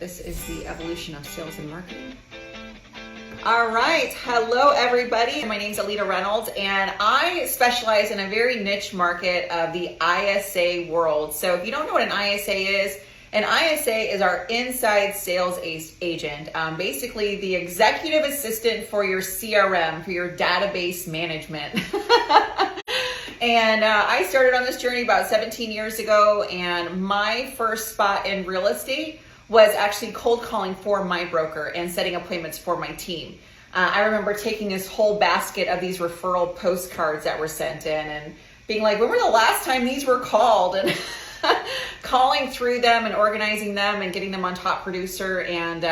This is the evolution of sales and marketing. All right, hello everybody. My name is Aleta Reynolds and I specialize in a very niche market of the ISA world. So if you don't know what an ISA is, an ISA is our inside sales agent, basically the executive assistant for your CRM, for your database management. And I started on this journey about 17 years ago, and my first spot in real estate was actually cold calling for my broker and setting appointments for my team. I remember taking this whole basket of these referral postcards that were sent in and being like, when were the last time these were called? And calling through them and organizing them and getting them on Top Producer, and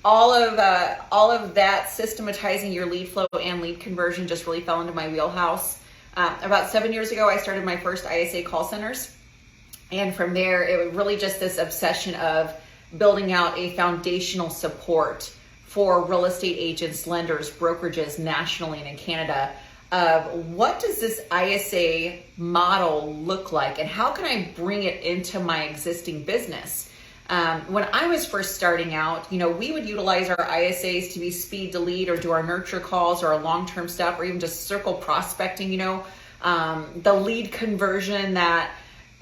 all of that systematizing your lead flow and lead conversion just really fell into my wheelhouse. About 7 years ago, I started my first ISA call centers. And from there, it was really just this obsession of building out a foundational support for real estate agents, lenders, brokerages nationally and in Canada of what does this ISA model look like and how can I bring it into my existing business? When I was first starting out, we would utilize our ISAs to be speed to lead or do our nurture calls or our long-term stuff or even just circle prospecting, the lead conversion that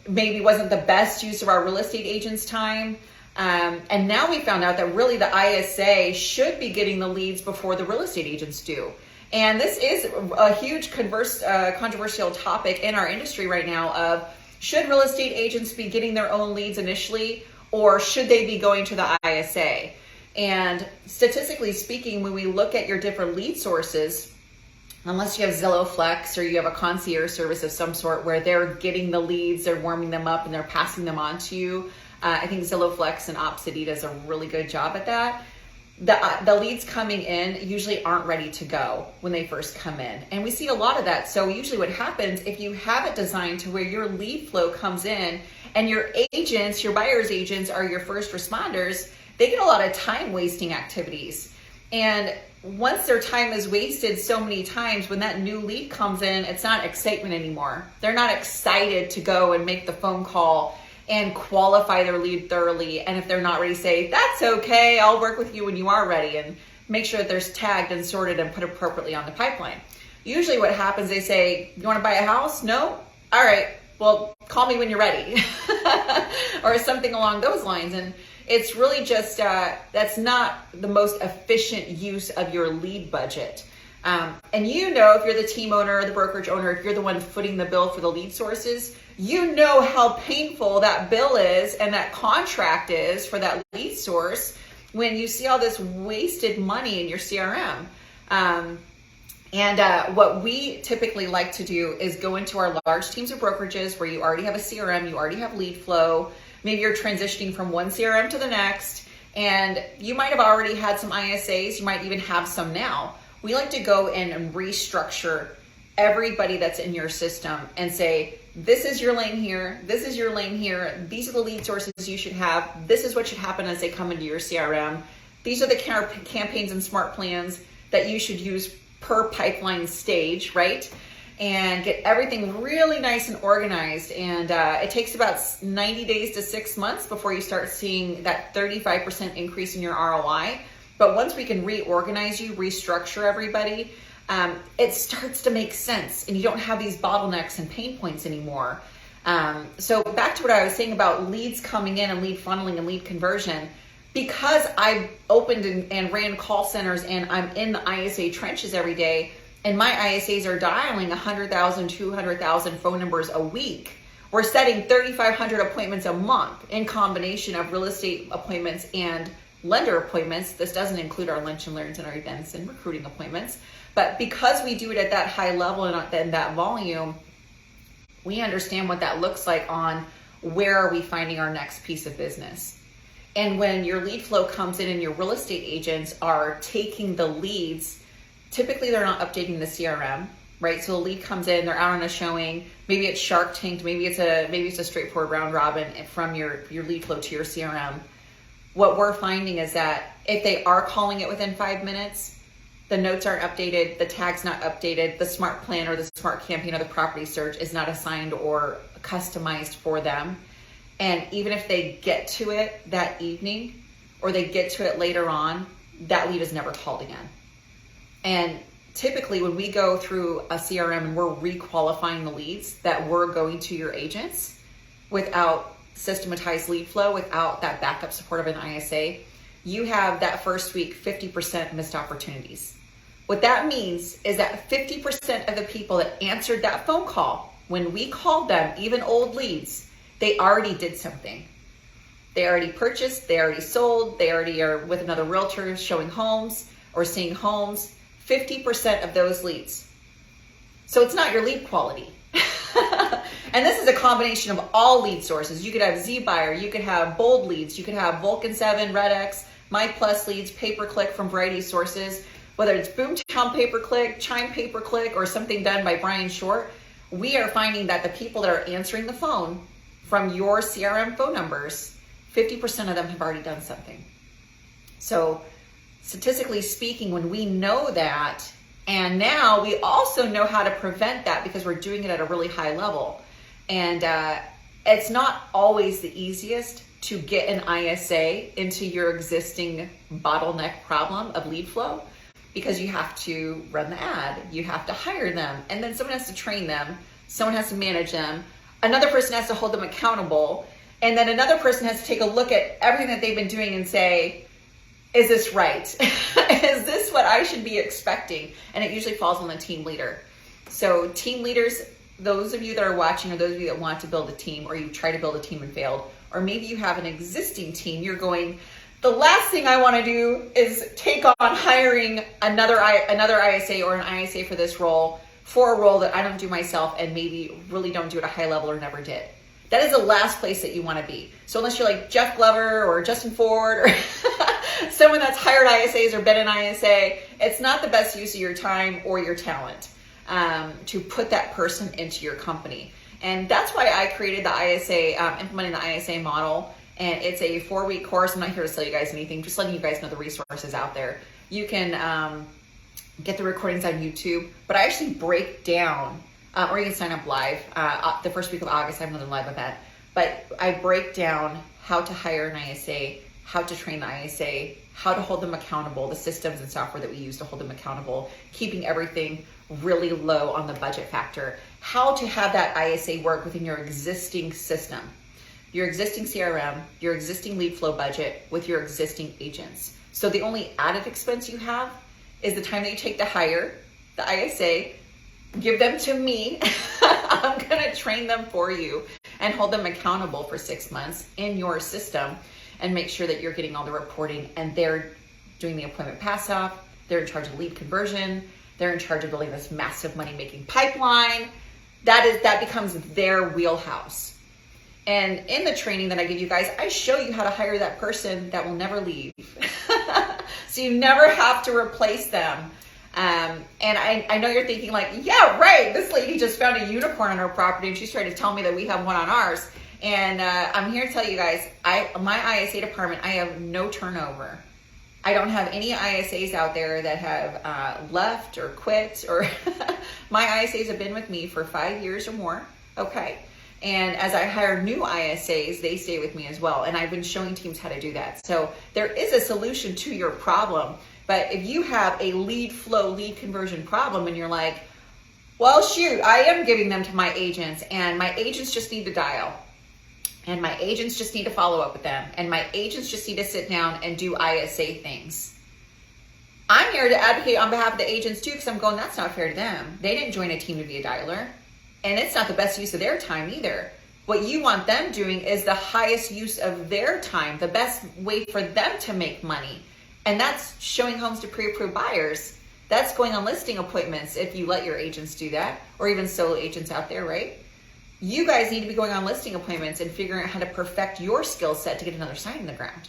maybe wasn't the best use of our real estate agents' time. And now we found out that really the ISA should be getting the leads before the real estate agents do. And this is a huge controversial topic in our industry right now of should real estate agents be getting their own leads initially or should they be going to the ISA? And statistically speaking, when we look at your different lead sources, unless you have Zillow Flex or you have a concierge service of some sort where they're getting the leads, they're warming them up and they're passing them on to you. I think Zillow Flex and 𝗏𝗧𝗍𝗍 does a really good job at that. The leads coming in usually aren't ready to go when they first come in. And we see a lot of that. So usually what happens if you have it designed to where your lead flow comes in and your agents, your buyer's agents are your first responders, they get a lot of time wasting activities. And once their time is wasted so many times, when that new lead comes in, it's not excitement anymore. They're not excited to go and make the phone call and qualify their lead thoroughly. And if they're not ready, say, that's okay, I'll work with you when you are ready, and make sure that there's tagged and sorted and put appropriately on the pipeline. Usually what happens, they say, you want to buy a house? No? All right, well, call me when you're ready. Or something along those lines. And it's really just, that's not the most efficient use of your lead budget. And if you're the team owner or the brokerage owner, if you're the one footing the bill for the lead sources, you know how painful that bill is and that contract is for that lead source when you see all this wasted money in your CRM. What we typically like to do is go into our large teams of brokerages where you already have a CRM, you already have lead flow, maybe you're transitioning from one CRM to the next, and you might have already had some ISAs, you might even have some now. We like to go in and restructure everybody that's in your system and say, this is your lane here, this is your lane here, these are the lead sources you should have, this is what should happen as they come into your CRM, these are the campaigns and smart plans that you should use per pipeline stage, right? And get everything really nice and organized. And it takes about 90 days to 6 months before you start seeing that 35% increase in your ROI. But once we can reorganize you, restructure everybody, it starts to make sense and you don't have these bottlenecks and pain points anymore. So back to what I was saying about leads coming in and lead funneling and lead conversion, because I opened and ran call centers and I'm in the ISA trenches every day, and my ISAs are dialing 100,000, 200,000 phone numbers a week. We're setting 3,500 appointments a month in combination of real estate appointments and lender appointments. This doesn't include our lunch and learns and our events and recruiting appointments. But because we do it at that high level and that volume, we understand what that looks like on where are we finding our next piece of business. And when your lead flow comes in and your real estate agents are taking the leads, typically they're not updating the CRM, right? So the lead comes in, they're out on a showing, maybe it's Shark Tanked, maybe it's a straightforward round robin from your lead flow to your CRM. What we're finding is that if they are calling it within 5 minutes, the notes aren't updated, the tag's not updated, the smart plan or the smart campaign or the property search is not assigned or customized for them. And even if they get to it that evening, or they get to it later on, that lead is never called again. And typically when we go through a CRM and we're requalifying the leads that we're going to your agents without systematized lead flow, without that backup support of an ISA, you have that first week 50% missed opportunities. What that means is that 50% of the people that answered that phone call, when we called them, even old leads, they already did something. They already purchased, they already sold, they already are with another realtor showing homes or seeing homes. 50% of those leads. So it's not your lead quality. And this is a combination of all lead sources. You could have 𝗧𝗍𝒑, you could have bold leads, you could have Vulcan 7, RedX, MyPlus leads, pay-per-click from variety of sources, whether it's Boomtown pay-per-click, Chime pay-per-click, or something done by Brian Short. We are finding that the people that are answering the phone from your CRM phone numbers, 50% of them have already done something. So statistically speaking, when we know that, and now we also know how to prevent that because we're doing it at a really high level. And it's not always the easiest to get an ISA into your existing bottleneck problem of lead flow, because you have to run the ad, you have to hire them, and then someone has to train them, someone has to manage them, another person has to hold them accountable, and then another person has to take a look at everything that they've been doing and say, is this right? Is this what I should be expecting? And it usually falls on the team leader. So team leaders, those of you that are watching, or those of you that want to build a team, or you try to build a team and failed, or maybe you have an existing team, you're going, the last thing I want to do is take on hiring another ISA or an ISA for this role, for a role that I don't do myself and maybe really don't do at a high level or never did. That is the last place that you want to be. So unless you're like Jeff Glover or Justin Ford or someone that's hired ISAs or been an ISA, it's not the best use of your time or your talent to put that person into your company. And that's why I created the ISA, implementing the ISA model. And it's a 4-week course. I'm not here to sell you guys anything, just letting you guys know the resources out there. You can get the recordings on YouTube, but I actually break down, or you can sign up live. The first week of August, I have another live event. But I break down how to hire an ISA, how to train the ISA, how to hold them accountable, the systems and software that we use to hold them accountable, keeping everything really low on the budget factor, how to have that ISA work within your existing system, your existing CRM, your existing lead flow budget with your existing agents. So the only added expense you have is the time that you take to hire the ISA. Give them to me. I'm gonna train them for you and hold them accountable for 6 months in your system and make sure that you're getting all the reporting, and they're doing the appointment pass off. They're in charge of lead conversion. They're in charge of building this massive money-making pipeline. That becomes their wheelhouse. And in the training that I give you guys, I show you how to hire that person that will never leave. So you never have to replace them. And I know you're thinking like, yeah, right, this lady just found a unicorn on her property and she's trying to tell me that we have one on ours. And I'm here to tell you guys, my ISA department, I have no turnover. I don't have any ISAs out there that have left or quit, or my ISAs have been with me for 5 years or more, okay? And as I hire new ISAs, they stay with me as well. And I've been showing teams how to do that. So there is a solution to your problem. But if you have a lead flow, lead conversion problem, and you're like, well, shoot, I am giving them to my agents, and my agents just need to dial, and my agents just need to follow up with them, and my agents just need to sit down and do ISA things. I'm here to advocate on behalf of the agents too, because I'm going, that's not fair to them. They didn't join a team to be a dialer, and it's not the best use of their time either. What you want them doing is the highest use of their time, the best way for them to make money. And that's showing homes to pre-approved buyers. That's going on listing appointments if you let your agents do that, or even solo agents out there, right? You guys need to be going on listing appointments and figuring out how to perfect your skill set to get another sign in the ground.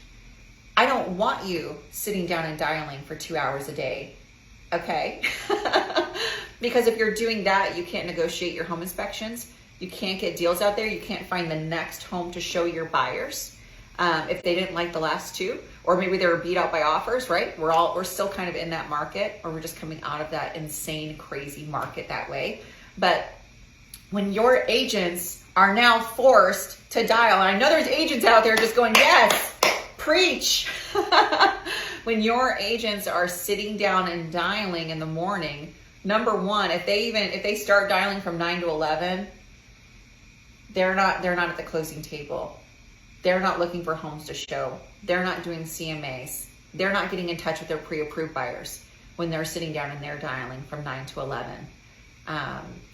I don't want you sitting down and dialing for 2 hours a day, okay? Because if you're doing that, you can't negotiate your home inspections. You can't get deals out there. You can't find the next home to show your buyers. If they didn't like the last two, or maybe they were beat out by offers, right? We're still kind of in that market, or we're just coming out of that insane, crazy market that way. But when your agents are now forced to dial, and I know there's agents out there just going, yes, Preach. When your agents are sitting down and dialing in the morning, number one, if they start dialing from 9 to 11, they're not at the closing table. They're not looking for homes to show. They're not doing CMAs. They're not getting in touch with their pre-approved buyers when they're sitting down and they're dialing from 9 to 11.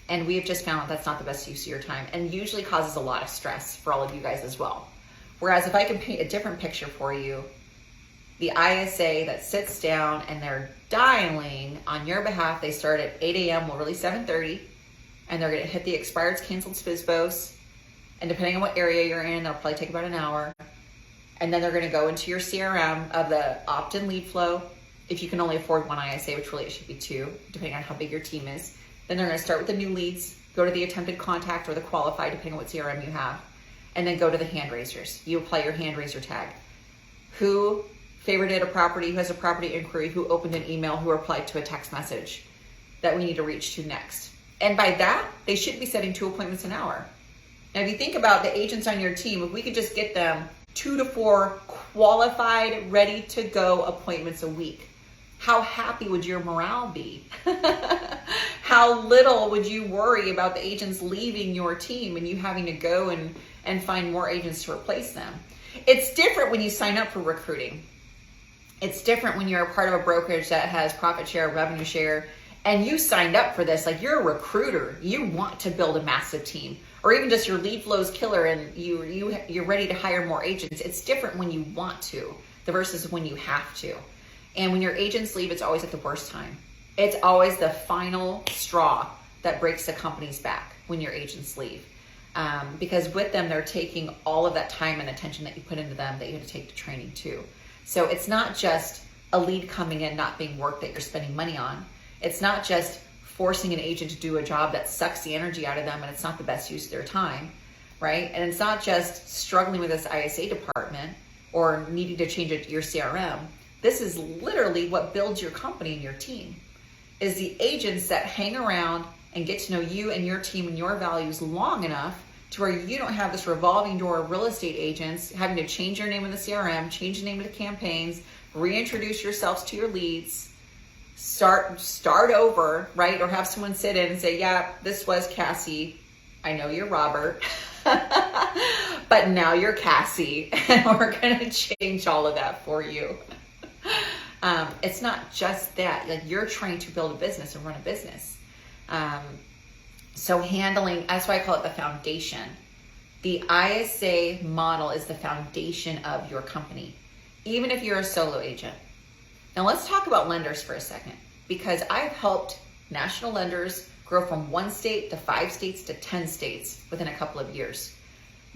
And we have just found that's not the best use of your time, and usually causes a lot of stress for all of you guys as well. Whereas if I can paint a different picture for you, the ISA that sits down and they're dialing on your behalf, they start at 8 a.m., well really 7:30, and they're gonna hit the expired, canceled SPISBOs, and depending on what area you're in, they'll probably take about an hour. And then they're gonna go into your CRM of the opt-in lead flow, if you can only afford one ISA, which really it should be two, depending on how big your team is. Then they're gonna start with the new leads, go to the attempted contact or the qualified, depending on what CRM you have, and then go to the hand raisers. You apply your hand raiser tag. Who favorited a property, who has a property inquiry, who opened an email, who replied to a text message that we need to reach to next. And by that, they should be setting 2 appointments an hour. Now, if you think about the agents on your team, if we could just get them 2 to 4 qualified, ready to go appointments a week, how happy would your morale be? How little would you worry about the agents leaving your team and you having to go and find more agents to replace them? It's different when you sign up for recruiting. It's different when you're a part of a brokerage that has profit share, revenue share, and you signed up for this. Like, you're a recruiter. You want to build a massive team, or even just your lead flow's killer and you're ready to hire more agents. It's different when you want to versus when you have to. And when your agents leave, it's always at the worst time. It's always the final straw that breaks the company's back when your agents leave. Because with them, they're taking all of that time and attention that you put into them that you have to take to training too. So it's not just a lead coming in not being work that you're spending money on. It's not just forcing an agent to do a job that sucks the energy out of them and it's not the best use of their time, right? And it's not just struggling with this ISA department or needing to change it to your CRM. This is literally what builds your company and your team, is the agents that hang around and get to know you and your team and your values long enough to where you don't have this revolving door of real estate agents having to change your name in the CRM, change the name of the campaigns, reintroduce yourselves to your leads, start over, right? Or have someone sit in and say, yeah, this was Cassie. I know you're Robert, but now you're Cassie, and we're going to change all of that for you. It's not just that. Like, you're trying to build a business and run a business. So handling, that's why I call it the foundation. The ISA model is the foundation of your company, even if you're a solo agent. Now let's talk about lenders for a second, because I've helped national lenders grow from 1 state to 5 states to 10 states within a couple of years,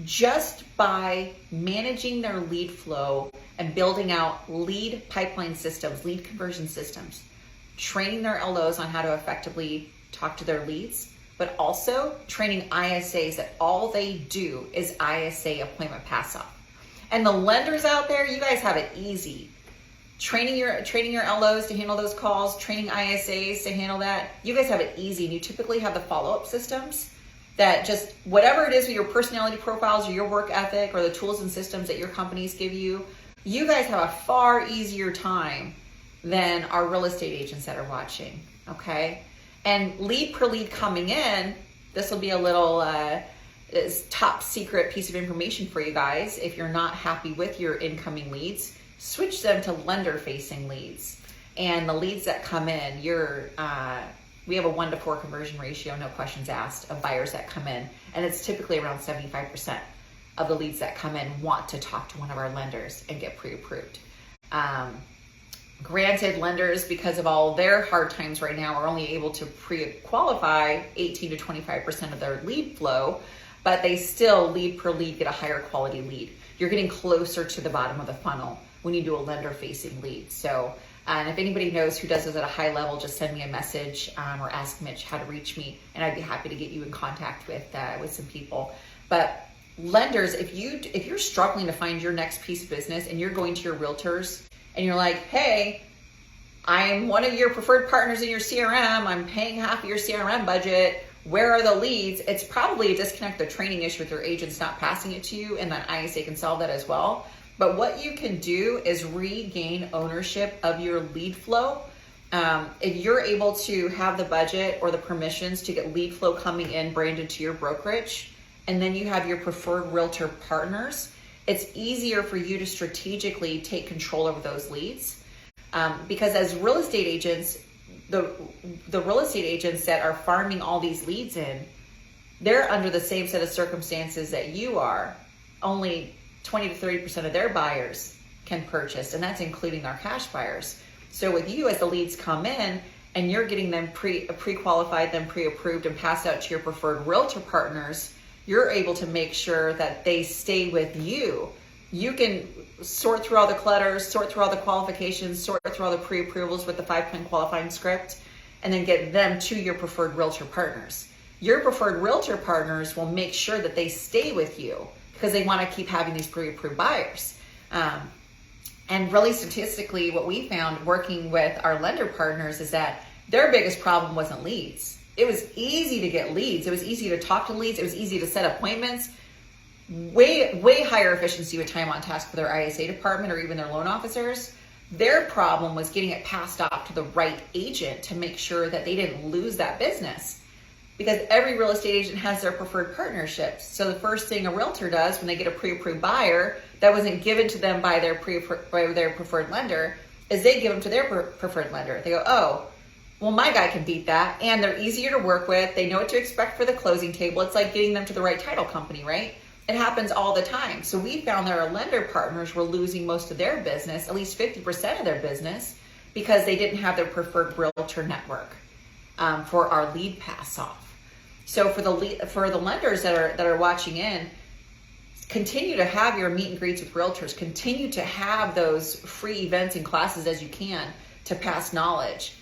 just by managing their lead flow and building out lead pipeline systems, lead conversion systems, training their LOs on how to effectively talk to their leads, but also training ISAs that all they do is ISA appointment pass off. And the lenders out there, you guys have it easy. Training your LOs to handle those calls, training ISAs to handle that. You guys have it easy, and you typically have the follow-up systems that just whatever it is with your personality profiles or your work ethic or the tools and systems that your companies give you, you guys have a far easier time than our real estate agents that are watching, okay? And lead per lead coming in, this will be a little top secret piece of information for you guys. If you're not happy with your incoming leads, switch them to lender facing leads. And the leads that come in, we have a 1 to 4 conversion ratio, no questions asked, of buyers that come in. And it's typically around 75% of the leads that come in want to talk to one of our lenders and get pre-approved. Granted, lenders, because of all their hard times right now, are only able to pre-qualify 18 to 25% of their lead flow, but they still, lead per lead, get a higher quality lead. You're getting closer to the bottom of the funnel when you do a lender-facing lead. So, and if anybody knows who does this at a high level, just send me a message or ask Mitch how to reach me, and I'd be happy to get you in contact with some people. But lenders, if you're struggling to find your next piece of business and you're going to your realtors and you're like, hey, I'm one of your preferred partners in your CRM, I'm paying half of your CRM budget, where are the leads? It's probably a disconnect, the training issue with your agents not passing it to you, and that ISA can solve that as well. But what you can do is regain ownership of your lead flow. If you're able to have the budget or the permissions to get lead flow coming in branded to your brokerage, and then you have your preferred realtor partners, it's easier for you to strategically take control over those leads. Because as real estate agents, the real estate agents that are farming all these leads in, they're under the same set of circumstances that you are. Only 20 to 30% of their buyers can purchase, and that's including our cash buyers. So with you, as the leads come in and you're getting them pre-qualified, them pre-approved and passed out to your preferred realtor partners, you're able to make sure that they stay with you. You can sort through all the clutters, sort through all the qualifications, sort through all the pre-approvals with the 5-point qualifying script, and then get them to your preferred realtor partners. Your preferred realtor partners will make sure that they stay with you because they want to keep having these pre-approved buyers. And really statistically, what we found working with our lender partners is that their biggest problem wasn't leads. It was easy to get leads. It was easy to talk to leads. It was easy to set appointments. Way higher efficiency with time on task for their ISA department or even their loan officers. Their problem was getting it passed off to the right agent to make sure that they didn't lose that business. Because every real estate agent has their preferred partnerships. So the first thing a realtor does when they get a pre-approved buyer that wasn't given to them by their preferred lender is they give them to their preferred lender. They go, oh, well, my guy can beat that. And they're easier to work with. They know what to expect for the closing table. It's like getting them to the right title company, right? It happens all the time. So we found that our lender partners were losing most of their business, at least 50% of their business, because they didn't have their preferred realtor network for our lead pass off. So for the lenders that are watching in, continue to have your meet and greets with realtors. Continue to have those free events and classes as you can to pass knowledge.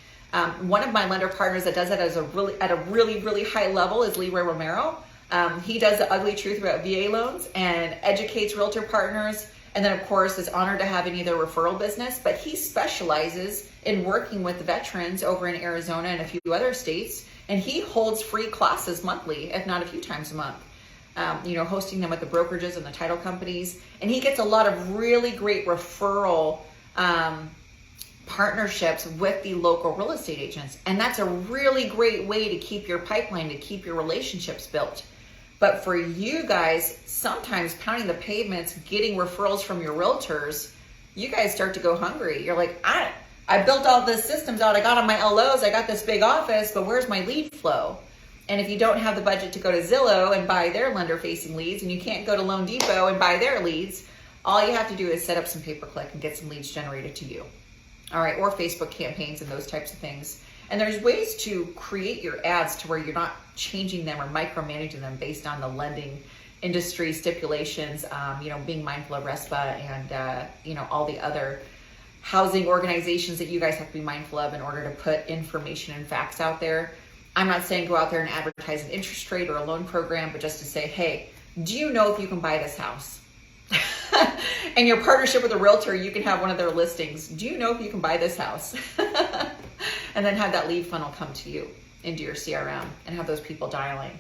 One of my lender partners that does that at a really high level is 𝗤𝗲𝗏. He does the ugly truth about VA loans and educates realtor partners. And then of course is honored to have any of their referral business, but he specializes in working with veterans over in Arizona and a few other states. And he holds free classes monthly, if not a few times a month, hosting them with the brokerages and the title companies. And he gets a lot of really great referral partnerships with the local real estate agents. And that's a really great way to keep your pipeline, to keep your relationships built. But for you guys, sometimes pounding the pavements, getting referrals from your realtors, you guys start to go hungry. You're like, I built all the systems out. I got on my LOs. I got this big office, but where's my lead flow? And if you don't have the budget to go to Zillow and buy their lender-facing leads, and you can't go to Loan Depot and buy their leads, all you have to do is set up some pay-per-click and get some leads generated to you. All right, or Facebook campaigns and those types of things. And there's ways to create your ads to where you're not changing them or micromanaging them based on the lending industry stipulations, being mindful of RESPA and, all the other housing organizations that you guys have to be mindful of in order to put information and facts out there. I'm not saying go out there and advertise an interest rate or a loan program, but just to say, hey, do you know if you can buy this house? And your partnership with a realtor, you can have one of their listings. Do you know if you can buy this house? And then have that lead funnel come to you into your CRM and have those people dialing.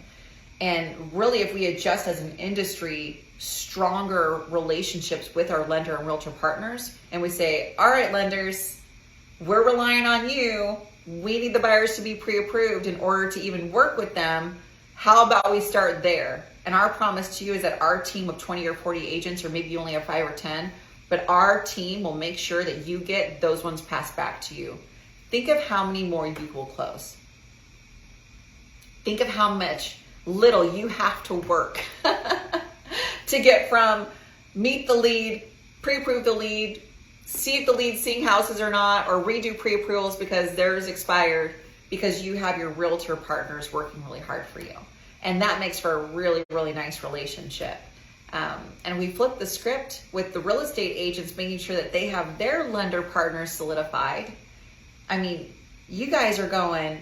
And really, if we adjust as an industry, stronger relationships with our lender and realtor partners, and we say, all right, lenders, we're relying on you. We need the buyers to be pre-approved in order to even work with them. How about we start there? And our promise to you is that our team of 20 or 40 agents, or maybe you only have 5 or 10, but our team will make sure that you get those ones passed back to you. Think of how many more you will close. Think of how little you have to work to get from meet the lead, pre-approve the lead, see if the lead's seeing houses or not, or redo pre-approvals because theirs expired, because you have your realtor partners working really hard for you. And that makes for a really nice relationship. And we flip the script with the real estate agents, making sure that they have their lender partners solidified. I mean, you guys are going,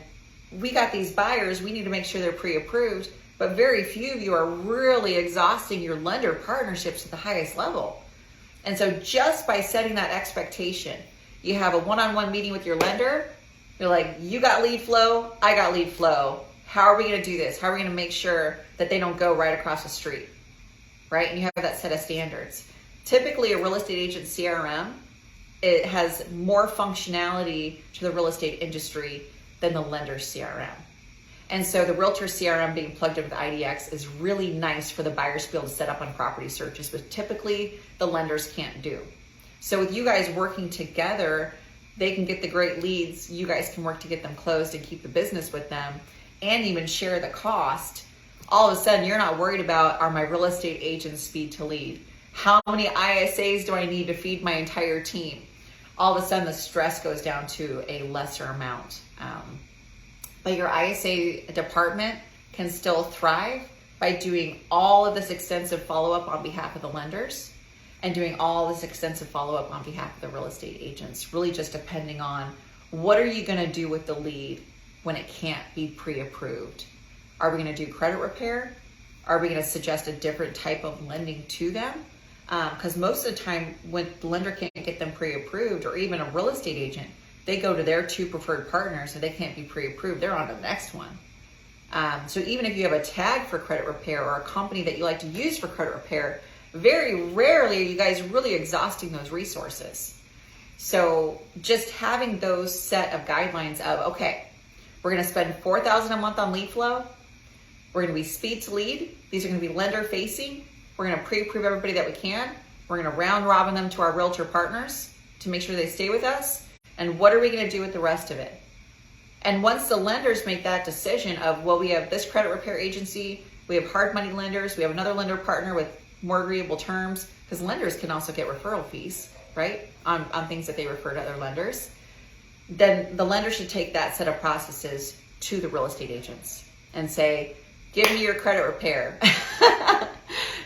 we got these buyers, we need to make sure they're pre-approved, but very few of you are really exhausting your lender partnerships at the highest level. And so just by setting that expectation, you have a one-on-one meeting with your lender, you're like, you got lead flow, I got lead flow. How are we going to do this? How are we going to make sure that they don't go right across the street, right? And you have that set of standards. Typically, a real estate agent CRM, it has more functionality to the real estate industry than the lender's CRM. And so the realtor CRM being plugged in with IDX is really nice for the buyers to be able to set up on property searches, but typically the lenders can't do. So with you guys working together, they can get the great leads. You guys can work to get them closed and keep the business with them and even share the cost. All of a sudden, you're not worried about, are my real estate agents speed to lead? How many ISAs do I need to feed my entire team? All of a sudden, the stress goes down to a lesser amount. But your ISA department can still thrive by doing all of this extensive follow-up on behalf of the lenders and doing all this extensive follow-up on behalf of the real estate agents, really just depending on what are you going to do with the lead when it can't be pre-approved. Are we going to do credit repair? Are we going to suggest a different type of lending to them? Because most of the time when the lender can't get them pre-approved, or even a real estate agent, they go to their 2 preferred partners and they can't be pre-approved. They're on to the next one. So even if you have a tag for credit repair or a company that you like to use for credit repair, very rarely are you guys really exhausting those resources. So just having those set of guidelines of, okay, we're going to spend $4,000 a month on lead flow. We're going to be speed to lead. These are going to be lender facing. We're going to pre-approve everybody that we can. We're going to round robin them to our realtor partners to make sure they stay with us. And what are we going to do with the rest of it? And once the lenders make that decision of, well, we have this credit repair agency, we have hard money lenders, we have another lender partner with more agreeable terms, because lenders can also get referral fees, right, on things that they refer to other lenders, then the lender should take that set of processes to the real estate agents and say, give me your credit repair.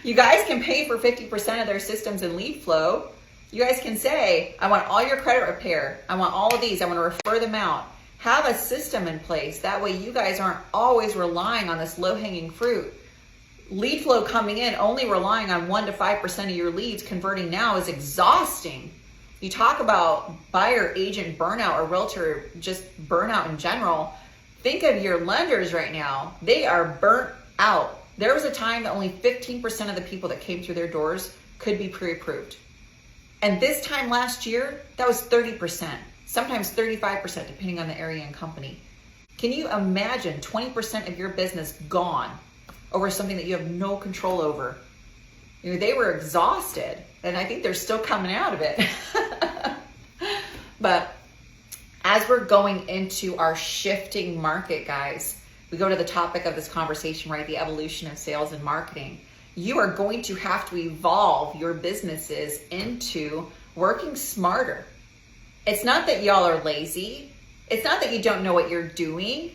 You guys can pay for 50% of their systems and lead flow. You guys can say, I want all your credit repair. I want all of these. I want to refer them out. Have a system in place. That way you guys aren't always relying on this low-hanging fruit. Lead flow coming in, only relying on 1 to 5% of your leads converting now is exhausting. You talk about buyer agent burnout or realtor just burnout in general. Think of your lenders right now. They are burnt out. There was a time that only 15% of the people that came through their doors could be pre-approved. And this time last year, that was 30%, sometimes 35%, depending on the area and company. Can you imagine 20% of your business gone over something that you have no control over? You know, they were exhausted, and I think they're still coming out of it. But as we're going into our shifting market, guys, we go to the topic of this conversation, right? The evolution of sales and marketing. You are going to have to evolve your businesses into working smarter. It's not that y'all are lazy. It's not that you don't know what you're doing.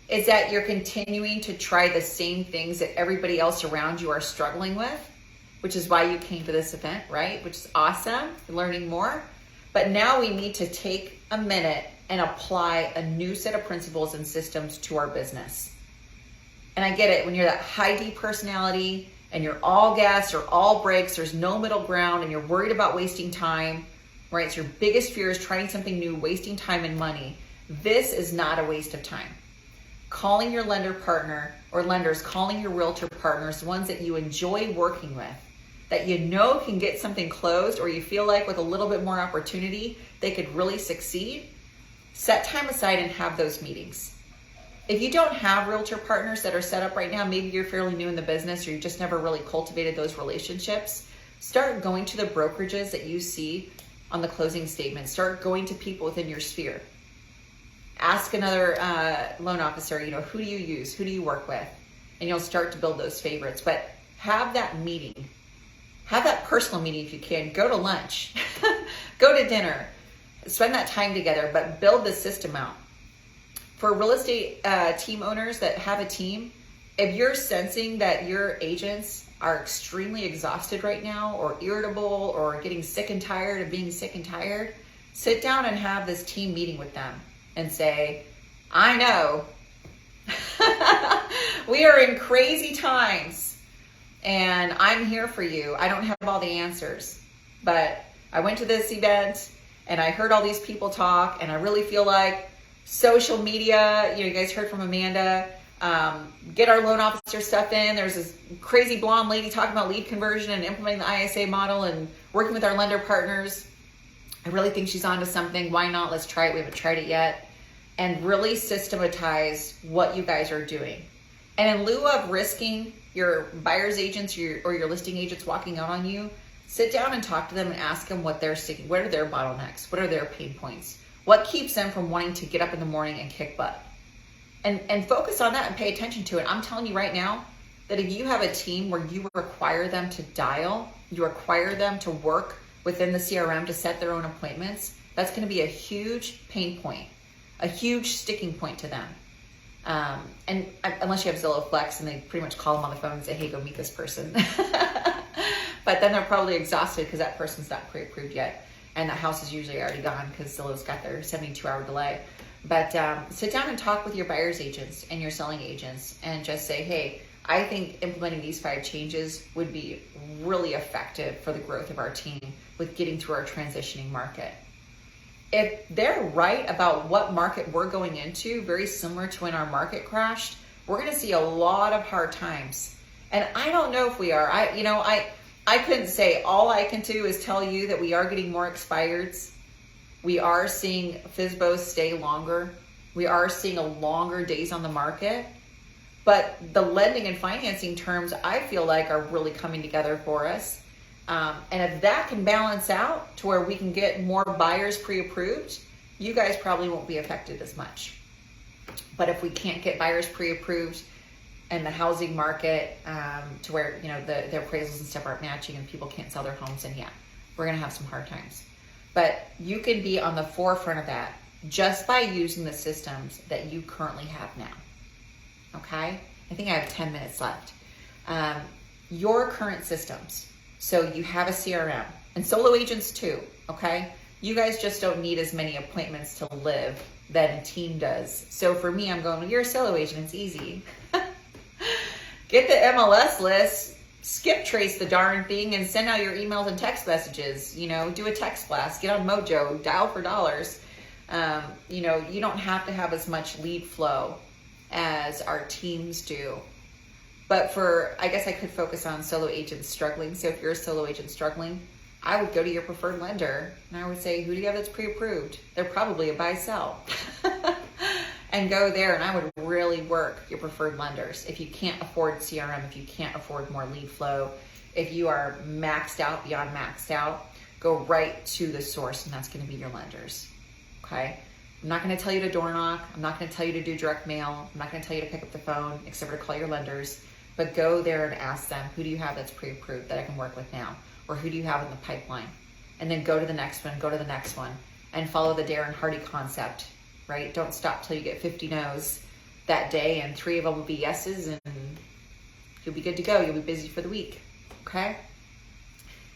It's that you're continuing to try the same things that everybody else around you are struggling with, which is why you came to this event, right? Which is awesome, learning more. But now we need to take a minute and apply a new set of principles and systems to our business. And I get it, when you're that high D personality and you're all gas or all brakes, there's no middle ground, and you're worried about wasting time, right? It's your biggest fear is trying something new, wasting time and money. This is not a waste of time. Calling your lender partner or lenders, calling your realtor partners, ones that you enjoy working with, that you know can get something closed, or you feel like with a little bit more opportunity, they could really succeed. Set time aside and have those meetings. If you don't have realtor partners that are set up right now, maybe you're fairly new in the business or you've just never really cultivated those relationships, start going to the brokerages that you see on the closing statement. Start going to people within your sphere. Ask another loan officer, who do you use? Who do you work with? And you'll start to build those favorites. But have that meeting. Have that personal meeting if you can. Go to lunch. Go to dinner. Spend that time together, but build the system out. For real estate team owners that have a team, if you're sensing that your agents are extremely exhausted right now, or irritable, or getting sick and tired of being sick and tired, sit down and have this team meeting with them and say, I know we are in crazy times and I'm here for you. I don't have all the answers, but I went to this event and I heard all these people talk, and I really feel like social media, you guys heard from Amanda, get our loan officer stuff in. There's this crazy blonde lady talking about lead conversion and implementing the ISA model and working with our lender partners. I really think she's onto something. Why not? Let's try it. We haven't tried it yet. And really systematize what you guys are doing. And in lieu of risking your buyer's agents or your listing agents walking out on you, sit down and talk to them and ask them what they're seeking. What are their bottlenecks? What are their pain points? What keeps them from wanting to get up in the morning and kick butt? And focus on that and pay attention to it. I'm telling you right now that if you have a team where you require them to dial, you require them to work within the CRM to set their own appointments, that's going to be a huge pain point, a huge sticking point to them. And unless you have Zillow Flex and they pretty much call them on the phone and say, hey, go meet this person. But then they're probably exhausted because that person's not pre-approved yet. And the house is usually already gone because Zillow's got their 72-hour delay. But sit down and talk with your buyer's agents and your selling agents and just say, hey, I think implementing these 5 changes would be really effective for the growth of our team with getting through our transitioning market. If they're right about what market we're going into, very similar to when our market crashed, we're going to see a lot of hard times. And I don't know if we are. I couldn't say. All I can do is tell you that we are getting more expireds. We are seeing FSBOs stay longer. We are seeing a longer days on the market. But the lending and financing terms, I feel like, are really coming together for us. And if that can balance out to where we can get more buyers pre-approved, you guys probably won't be affected as much. But if we can't get buyers pre-approved and the housing market to where the appraisals and stuff aren't matching and people can't sell their homes, then yeah, we're gonna have some hard times. But you can be on the forefront of that just by using the systems that you currently have now. Okay? I think I have 10 minutes left. Your current systems. So you have a CRM and solo agents too, okay? You guys just don't need as many appointments to live than a team does. So for me, I'm going, you're a solo agent, it's easy. Get the MLS list, skip trace the darn thing and send out your emails and text messages, do a text blast, get on Mojo, dial for dollars. You don't have to have as much lead flow as our teams do. But I guess I could focus on solo agents struggling. So if you're a solo agent struggling, I would go to your preferred lender and I would say, who do you have that's pre-approved? They're probably a buy-sell. And go there, and I would really work your preferred lenders. If you can't afford CRM, if you can't afford more lead flow, if you are maxed out, beyond maxed out, go right to the source, and that's going to be your lenders. Okay? I'm not going to tell you to door knock. I'm not going to tell you to do direct mail. I'm not going to tell you to pick up the phone, except for to call your lenders. But go there and ask them, who do you have that's pre-approved that I can work with now? Or who do you have in the pipeline? And then go to the next one, go to the next one, and follow the Darren Hardy concept, right? Don't stop till you get 50 no's that day, and 3 of them will be yeses, and you'll be good to go. You'll be busy for the week, okay?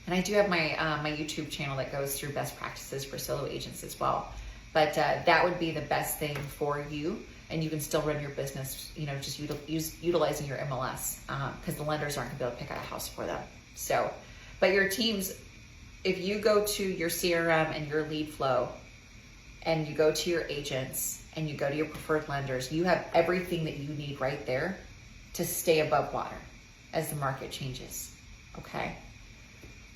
And I do have my my YouTube channel that goes through best practices for solo agents as well. But that would be the best thing for you, and you can still run your business, just utilizing your MLS, because the lenders aren't going to be able to pick out a house for them. So, but your teams, if you go to your CRM and your lead flow, and you go to your agents and you go to your preferred lenders, you have everything that you need right there to stay above water as the market changes, okay?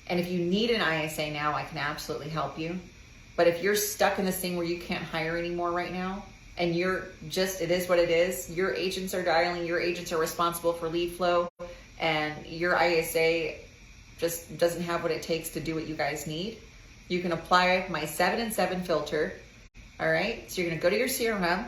And if you need an ISA now, I can absolutely help you. But if you're stuck in this thing where you can't hire anymore right now, and it is what it is, your agents are dialing, your agents are responsible for lead flow, and your ISA just doesn't have what it takes to do what you guys need, you can apply my 7 and 7 filter. All right, so you're gonna go to your CRM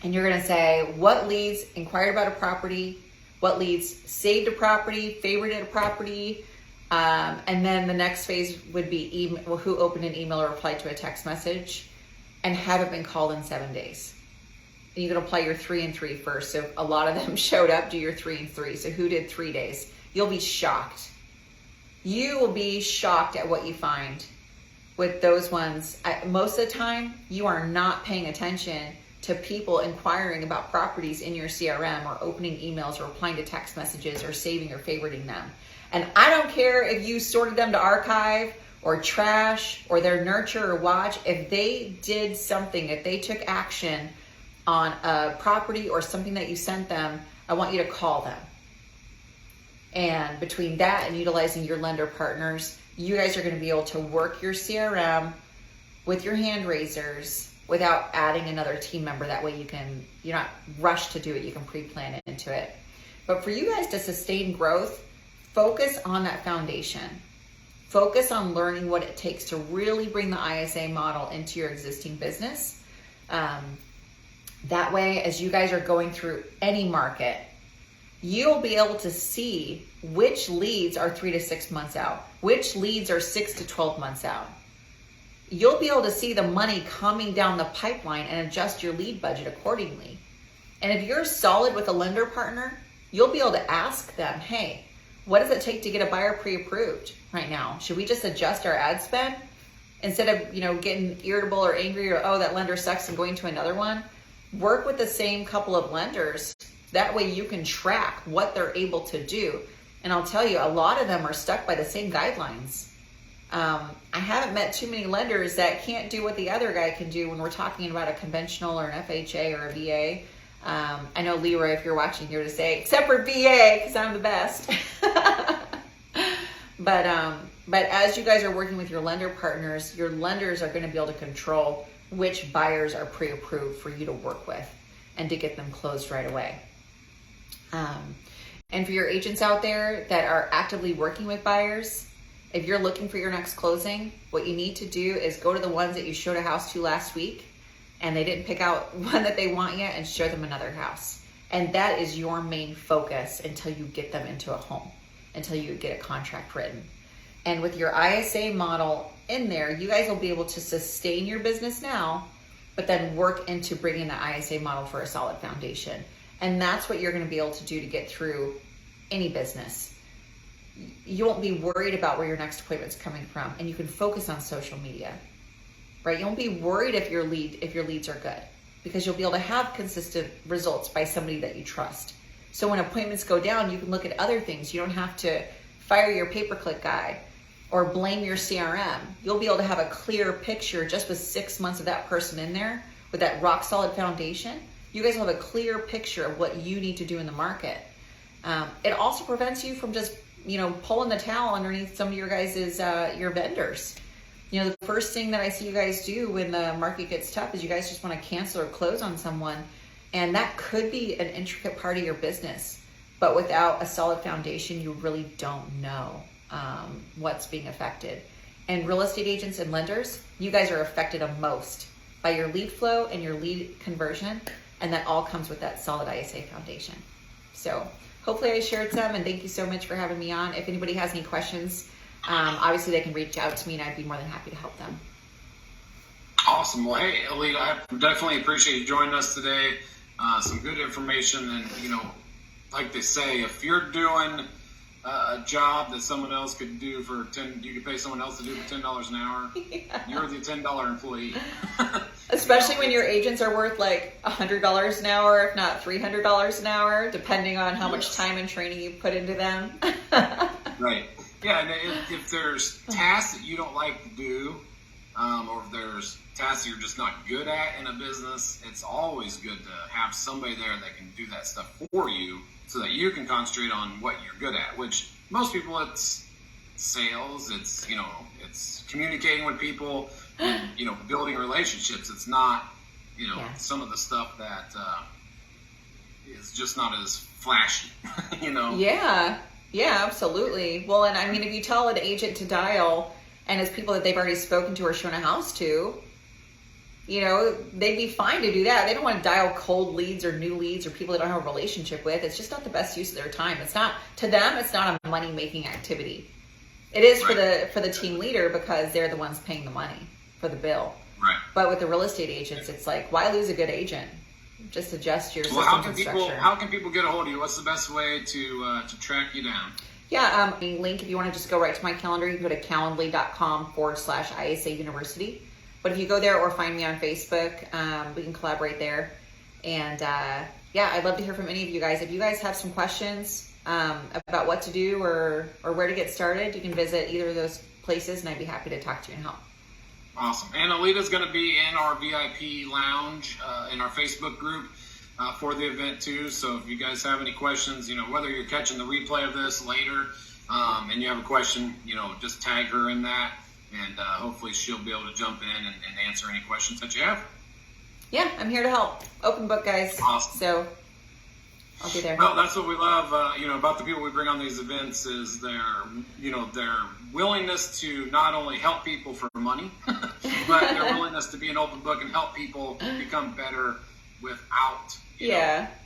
and you're gonna say what leads inquired about a property, what leads saved a property, favorited a property, and then the next phase would be email, who opened an email or replied to a text message and haven't been called in 7 days. And you can apply your 3 and 3 first. So a lot of them showed up, do your 3 and 3. So who did 3 days? You'll be shocked. You will be shocked at what you find with those ones. Most of the time, you are not paying attention to people inquiring about properties in your CRM or opening emails or replying to text messages or saving or favoriting them. And I don't care if you sorted them to archive or trash or their nurture or watch. If they did something, if they took action on a property or something that you sent them, I want you to call them. And between that and utilizing your lender partners, you guys are going to be able to work your CRM with your hand raisers without adding another team member. That way you're not rushed to do it. You can pre-plan it into it. But for you guys to sustain growth, focus on that foundation. Focus on learning what it takes to really bring the ISA model into your existing business. That way, as you guys are going through any market, you'll be able to see which leads are 3 to 6 months out, which leads are 6 to 12 months out. You'll be able to see the money coming down the pipeline and adjust your lead budget accordingly. And if you're solid with a lender partner, you'll be able to ask them, hey, what does it take to get a buyer pre-approved right now? Should we just adjust our ad spend? Instead of, getting irritable or angry or, oh, that lender sucks and going to another one, work with the same couple of lenders. That way you can track what they're able to do. And I'll tell you, a lot of them are stuck by the same guidelines. I haven't met too many lenders that can't do what the other guy can do when we're talking about a conventional or an FHA or a VA. I know, Leroy, if you're watching, you're to say, except for VA, because I'm the best. But as you guys are working with your lender partners, your lenders are going to be able to control which buyers are pre-approved for you to work with and to get them closed right away. And for your agents out there that are actively working with buyers, if you're looking for your next closing, what you need to do is go to the ones that you showed a house to last week and they didn't pick out one that they want yet, and show them another house. And that is your main focus until you get them into a home, until you get a contract written. And with your ISA model in there, you guys will be able to sustain your business now, but then work into bringing the ISA model for a solid foundation. And that's what you're going to be able to do to get through any business. You won't be worried about where your next appointment's coming from, and you can focus on social media, right? You won't be worried if your leads are good, because you'll be able to have consistent results by somebody that you trust. So when appointments go down, you can look at other things. You don't have to fire your pay-per-click guy or blame your CRM. You'll be able to have a clear picture just with 6 months of that person in there with that rock solid foundation. You guys will have a clear picture of what you need to do in the market. It also prevents you from just, pulling the towel underneath some of your guys' your vendors. The first thing that I see you guys do when the market gets tough is you guys just want to cancel or close on someone. And that could be an intricate part of your business. But without a solid foundation, you really don't know what's being affected. And real estate agents and lenders, you guys are affected the most by your lead flow and your lead conversion. And that all comes with that solid ISA foundation. So hopefully I shared some, and thank you so much for having me on. If anybody has any questions, obviously they can reach out to me and I'd be more than happy to help them. Awesome. Well, hey, Aleta, I definitely appreciate you joining us today. Some good information, and like they say, if you're doing a job that someone else could do for you could pay someone else to do for $10 an hour. Yeah. You're the $10 employee. Especially when your agents are worth like $100 an hour, if not $300 an hour, depending on how much time and training you put into them. Right. Yeah, and if there's tasks that you don't like to do, or if there's tasks that you're just not good at in a business, it's always good to have somebody there that can do that stuff for you so that you can concentrate on what you're good at, which most people, it's sales, it's, it's communicating with people, and, building relationships. It's not, some of the stuff that is just not as flashy, Yeah, absolutely. Well, and I mean, if you tell an agent to dial and it's people that they've already spoken to or shown a house to, they'd be fine to do that. They don't want to dial cold leads or new leads or people they don't have a relationship with. It's just not the best use of their time. It's not, to them, it's not a money-making activity. It is for the team leader because they're the ones paying the money for the bill. Right. But with the real estate agents, it's like, why lose a good agent? Just adjust your systems and structure. How can people get a hold of you? What's the best way to track you down? Yeah, link, if you want to just go right to my calendar, you can go to calendly.com/ISA University. But if you go there or find me on Facebook, we can collaborate there. And I'd love to hear from any of you guys. If you guys have some questions about what to do or where to get started, you can visit either of those places and I'd be happy to talk to you and help. Awesome. And Aleta's going to be in our VIP lounge in our Facebook group for the event too. So if you guys have any questions, whether you're catching the replay of this later and you have a question, just tag her in that, and hopefully she'll be able to jump in and answer any questions that you have. Yeah, I'm here to help. Open book, guys. Awesome. So I'll be there. Well, that's what we love, about the people we bring on these events is their willingness to not only help people for money, but their willingness to be an open book and help people become better without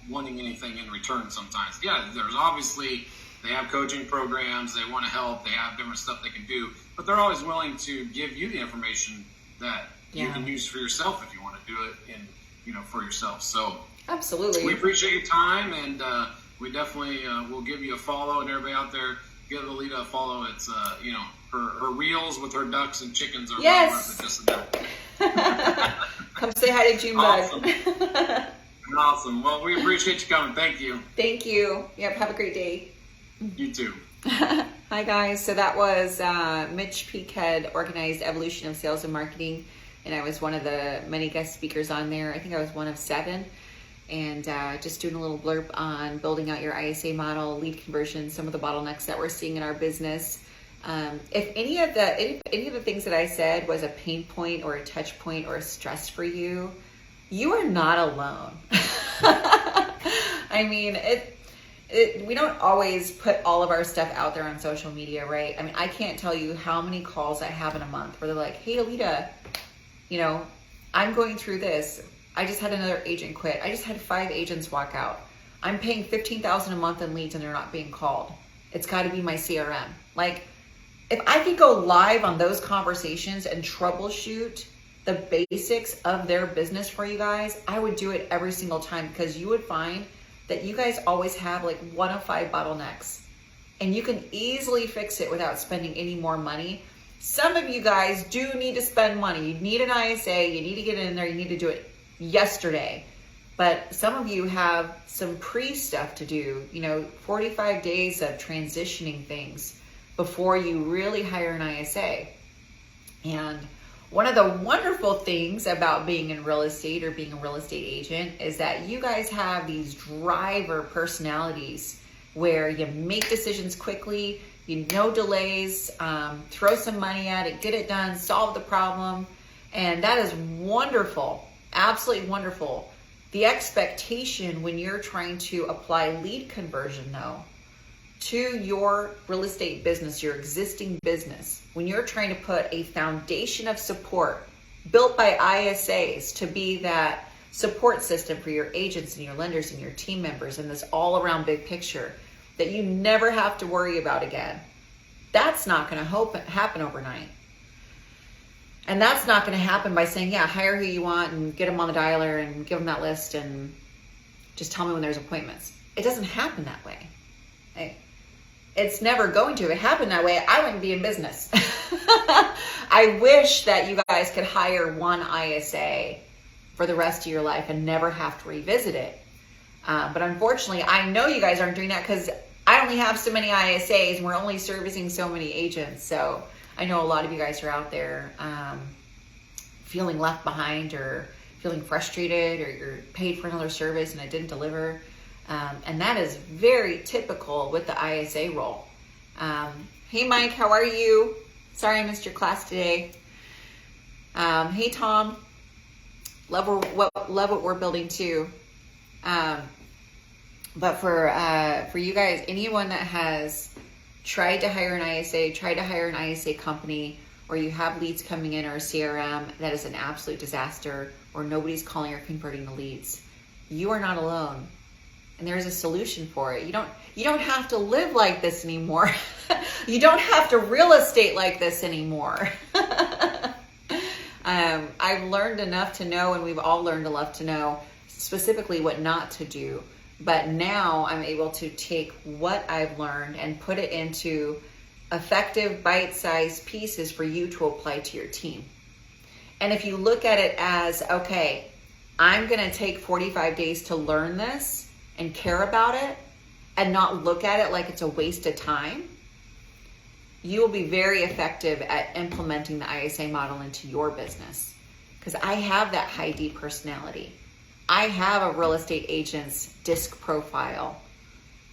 wanting anything in return sometimes. Yeah, there's obviously, they have coaching programs, they want to help, they have different stuff they can do, but they're always willing to give you the information that you can use for yourself if you want to do it for yourself. So absolutely, we appreciate your time, and we definitely will give you a follow, and everybody out there, give Aleta a follow. It's her reels with her ducks and chickens are worth it just about. Come say hi to June Awesome. Bud. Awesome. Well, we appreciate you coming. Thank you. Thank you. Yep. Have a great day. You too. Hi guys. So that was Mitch Peek had organized Evolution of Sales and Marketing, and I was one of the many guest speakers on there. I think I was one of 7. And just doing a little blurb on building out your ISA model, lead conversion, some of the bottlenecks that we're seeing in our business. If any of the things that I said was a pain point or a touch point or a stress for you, you are not alone. I mean, we don't always put all of our stuff out there on social media, right? I mean, I can't tell you how many calls I have in a month where they're like, hey, Aleta, I'm going through this. I just had another agent quit. I just had 5 agents walk out. I'm paying $15,000 a month in leads and they're not being called. It's got to be my CRM. Like, if I could go live on those conversations and troubleshoot the basics of their business for you guys, I would do it every single time, because you would find that you guys always have like 1 of 5 bottlenecks, and you can easily fix it without spending any more money. Some of you guys do need to spend money. You need an ISA, you need to get in there, you need to do it yesterday. But some of you have some pre-stuff to do, 45 days of transitioning things before you really hire an ISA. And one of the wonderful things about being in real estate or being a real estate agent is that you guys have these driver personalities where you make decisions quickly, no delays, throw some money at it, get it done, solve the problem. And that is wonderful. Absolutely wonderful. The expectation when you're trying to apply lead conversion, though, to your real estate business, your existing business, when you're trying to put a foundation of support built by ISAs to be that support system for your agents and your lenders and your team members and this all around big picture that you never have to worry about again, that's not going to happen overnight. And that's not going to happen by saying, yeah, hire who you want and get them on the dialer and give them that list and just tell me when there's appointments. It doesn't happen that way. It's never going to. If it happened that way, I wouldn't be in business. I wish that you guys could hire one ISA for the rest of your life and never have to revisit it. But unfortunately, I know you guys aren't doing that because I only have so many ISAs and we're only servicing so many agents. So I know a lot of you guys are out there feeling left behind or feeling frustrated, or you're paid for another service and it didn't deliver. And that is very typical with the ISA role. Hey, Mike, how are you? Sorry I missed your class today. Hey, Tom. Love what we're building too. But for you guys, anyone that has tried to hire an ISA, tried to hire an ISA company, or you have leads coming in or a CRM that is an absolute disaster, or nobody's calling or converting the leads, you are not alone. And there's a solution for it. You don't have to live like this anymore. You don't have to real estate like this anymore. I've learned enough to know, and we've all learned enough to know specifically what not to do. But now I'm able to take what I've learned and put it into effective bite-sized pieces for you to apply to your team. And if you look at it as, okay, I'm going to take 45 days to learn this and care about it and not look at it like it's a waste of time, you will be very effective at implementing the ISA model into your business. Because I have that high D personality. I have a real estate agent's disc profile.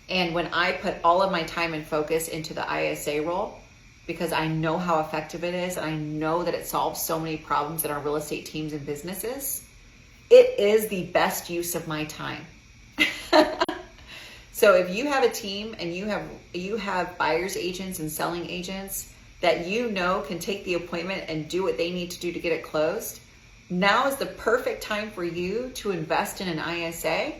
And when I put all of my time and focus into the ISA role, because I know how effective it is, and I know that it solves so many problems in our real estate teams and businesses, it is the best use of my time. So if you have a team and you have buyer's agents and selling agents that you know can take the appointment and do what they need to do to get it closed, now is the perfect time for you to invest in an ISA.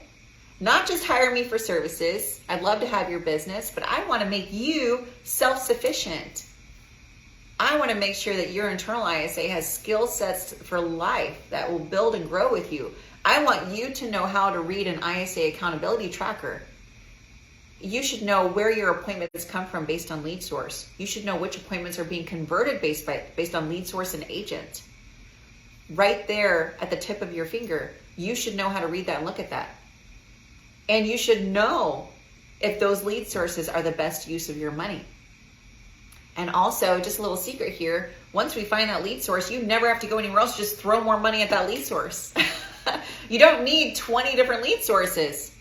Not just hire me for services. I'd love to have your business, but I want to make you self-sufficient. I want to make sure that your internal ISA has skill sets for life that will build and grow with you. I want you to know how to read an ISA accountability tracker. You should know where your appointments come from based on lead source. You should know which appointments are being converted based on lead source and agent. Right there at the tip of your finger, you should know how to read that and look at that. And you should know if those lead sources are the best use of your money. And also, just a little secret here, once we find that lead source, you never have to go anywhere else, just throw more money at that lead source. You don't need 20 different lead sources.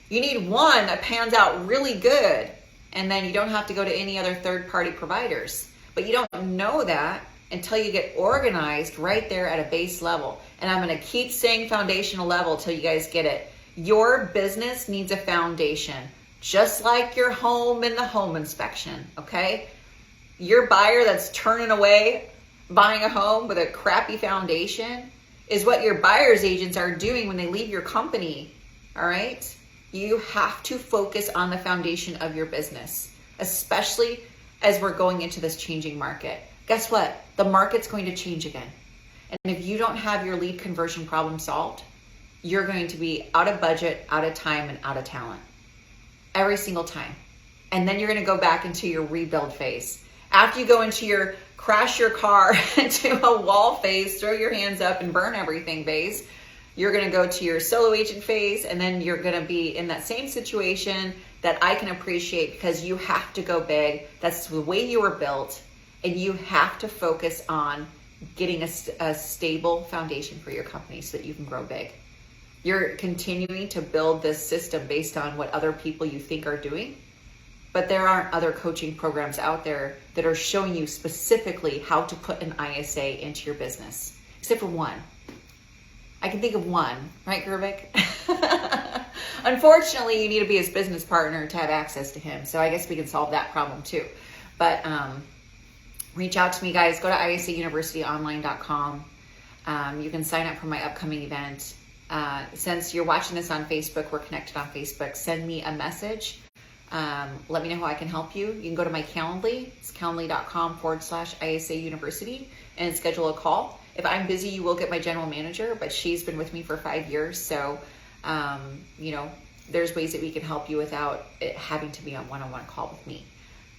You need one that pans out really good, and then you don't have to go to any other third-party providers. But you don't know that until you get organized right there at a base level. And I'm going to keep saying foundational level till you guys get it. Your business needs a foundation, just like your home in the home inspection, okay? Your buyer that's turning away buying a home with a crappy foundation is what your buyer's agents are doing when they leave your company, all right? You have to focus on the foundation of your business, especially as we're going into this changing market. Guess what? The market's going to change again. And if you don't have your lead conversion problem solved, you're going to be out of budget, out of time, and out of talent every single time. And then you're going to go back into your rebuild phase. After you go into your crash your car into a wall phase, throw your hands up and burn everything phase, you're going to go to your solo agent phase, and then you're going to be in that same situation that I can appreciate because you have to go big. That's the way you were built, and you have to focus on getting a stable foundation for your company so that you can grow big. You're continuing to build this system based on what other people you think are doing, but there aren't other coaching programs out there that are showing you specifically how to put an ISA into your business, except for one. I can think of one, right, 𝗥𝗲𝘀? Unfortunately, you need to be his business partner to have access to him, so I guess we can solve that problem too. But reach out to me, guys. Go to 𝗖𝗍universityonline.com. You can sign up for my upcoming event. Since you're watching this on Facebook, we're connected on Facebook. Send me a message. Let me know how I can help you. You can go to my Calendly. It's calendly.com/𝗖𝗍University and schedule a call. If I'm busy, you will get my general manager, but she's been with me for 5 years. So, you know, there's ways that we can help you without it having to be on one-on-one call with me.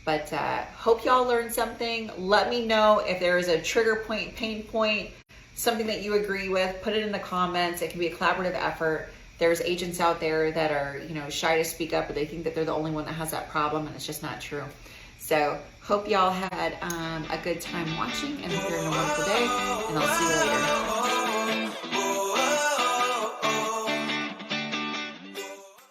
But hope y'all learned something. Let me know if there is a trigger point, pain point, something that you agree with. Put it in the comments. It can be a collaborative effort. There's agents out there that are, you know, shy to speak up, but they think that they're the only one that has that problem, and it's just not true. So hope y'all had a good time watching, and hope you're having a wonderful day, and I'll see you later.